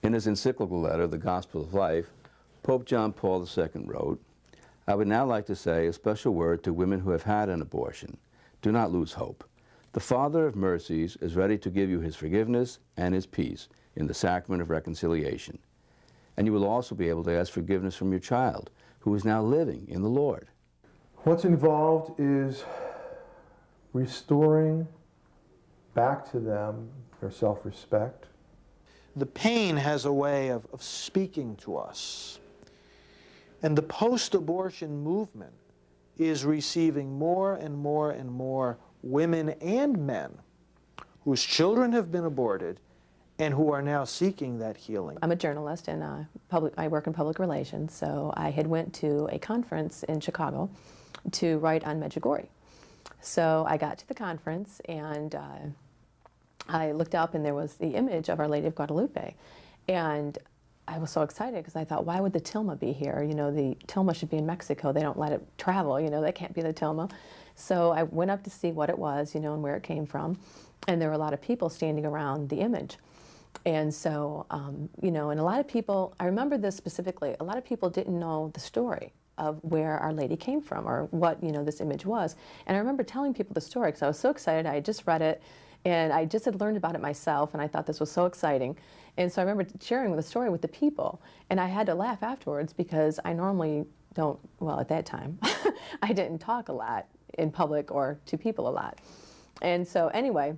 In his encyclical letter, The Gospel of Life, Pope John Paul II wrote, "I would now like to say a special word to women who have had an abortion. Do not lose hope. The Father of mercies is ready to give you his forgiveness and his peace in the sacrament of reconciliation. And you will also be able to ask forgiveness from your child, who is now living in the Lord." What's involved is restoring back to them their self-respect. The pain has a way of speaking to us. And the post-abortion movement is receiving more and more and more women and men whose children have been aborted and who are now seeking that healing. I'm a journalist and I work in public relations, so I had went to a conference in Chicago to write on Medjugorje. So I got to the conference and I looked up and there was the image of Our Lady of Guadalupe. And I was so excited because I thought, why would the tilma be here? You know, the tilma should be in Mexico. They don't let it travel, you know, that can't be the tilma. So I went up to see what it was, you know, and where it came from. And there were a lot of people standing around the image. And so, you know, and a lot of people, I remember this specifically, a lot of people didn't know the story of where Our Lady came from or what, you know, this image was. And I remember telling people the story because I was so excited. I had just read it and I just had learned about it myself and I thought this was so exciting. And so I remember sharing the story with the people and I had to laugh afterwards because I normally don't, well, at that time, I didn't talk a lot in public or to people a lot. And so anyway,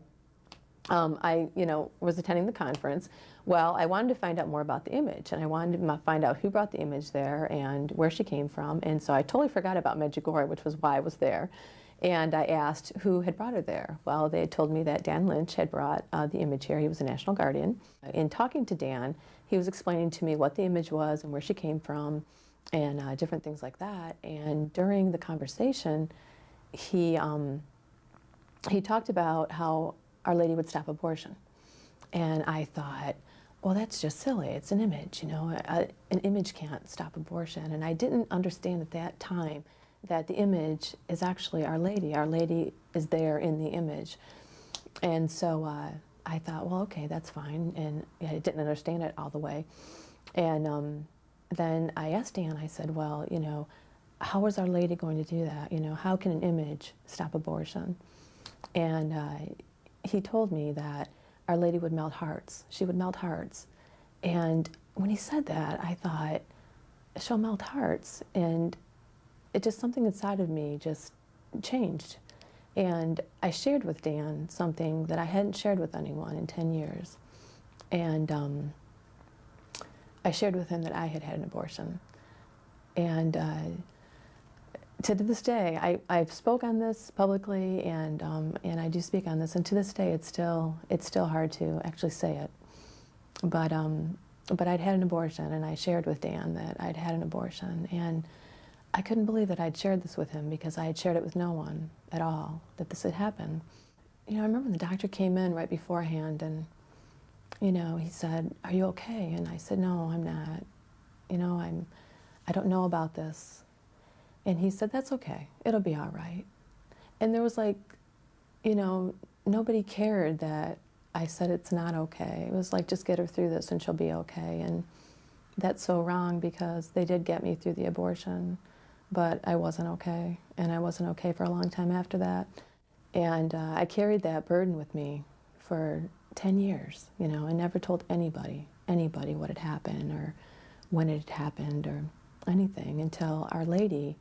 I, you know, was attending the conference. Well, I wanted to find out more about the image, and I wanted to find out who brought the image there and where she came from. And so I totally forgot about Medjugorje, which was why I was there. And I asked who had brought her there. Well, they had told me that Dan Lynch had brought the image here. He was a national guardian. In talking to Dan, he was explaining to me what the image was and where she came from and different things like that. And during the conversation, he talked about how Our Lady would stop abortion. And I thought, well, that's just silly. It's an image, you know. An image can't stop abortion. And I didn't understand at that time that the image is actually Our Lady. Our Lady is there in the image. And so I thought, well, okay, that's fine. And I didn't understand it all the way. And then I asked Dan, I said, well, you know, how is Our Lady going to do that? You know, how can an image stop abortion? And he told me that Our Lady would melt hearts. She would melt hearts. And when he said that, I thought, she'll melt hearts. And it just, something inside of me just changed. And I shared with Dan something that I hadn't shared with anyone in 10 years. And I shared with him that I had had an abortion. And to this day, I've spoke on this publicly, and I do speak on this, and to this day, it's still hard to actually say it. But I'd had an abortion, and I shared with Dan that I'd had an abortion, and I couldn't believe that I'd shared this with him because I had shared it with no one at all, that this had happened. You know, I remember when the doctor came in right beforehand, and you know, he said, "Are you okay?" And I said, "No, I'm not. You know, I don't know about this." And he said, "That's okay. It'll be all right." And there was like, you know, nobody cared that I said it's not okay. It was like, just get her through this and she'll be okay. And that's so wrong because they did get me through the abortion, but I wasn't okay. And I wasn't okay for a long time after that. And I carried that burden with me for 10 years, you know, and never told anybody what had happened or when it had happened or anything until Our Lady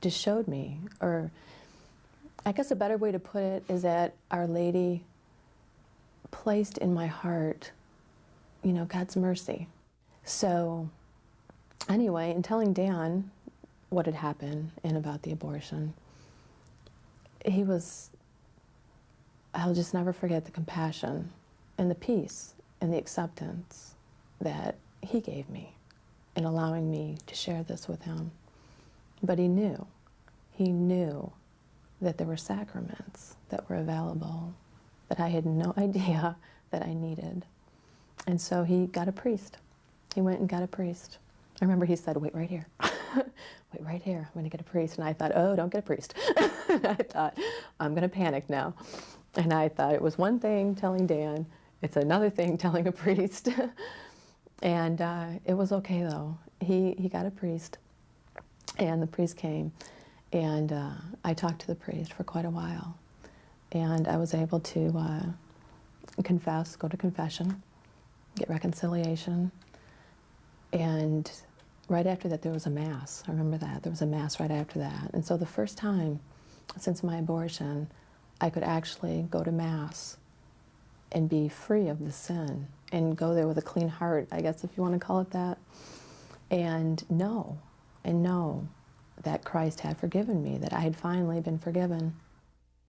just showed me. Or I guess a better way to put it is that Our Lady placed in my heart, you know, God's mercy. So anyway, in telling Dan what had happened and about the abortion, he was, I'll just never forget the compassion and the peace and the acceptance that he gave me in allowing me to share this with him. But he knew that there were sacraments that were available that I had no idea that I needed. And so he got a priest. He went and got a priest. I remember he said, "Wait right here." "Wait right here, I'm gonna get a priest." And I thought, oh, don't get a priest. I thought, I'm gonna panic now. And I thought it was one thing telling Dan, it's another thing telling a priest. And it was okay, though. He got a priest, and the priest came, and I talked to the priest for quite a while. And I was able to confess, go to confession, get reconciliation. And right after that, there was a Mass. I remember that. There was a Mass right after that. And so the first time since my abortion, I could actually go to Mass and be free of the sin and go there with a clean heart, I guess, if you want to call it that, and know that Christ had forgiven me, that I had finally been forgiven.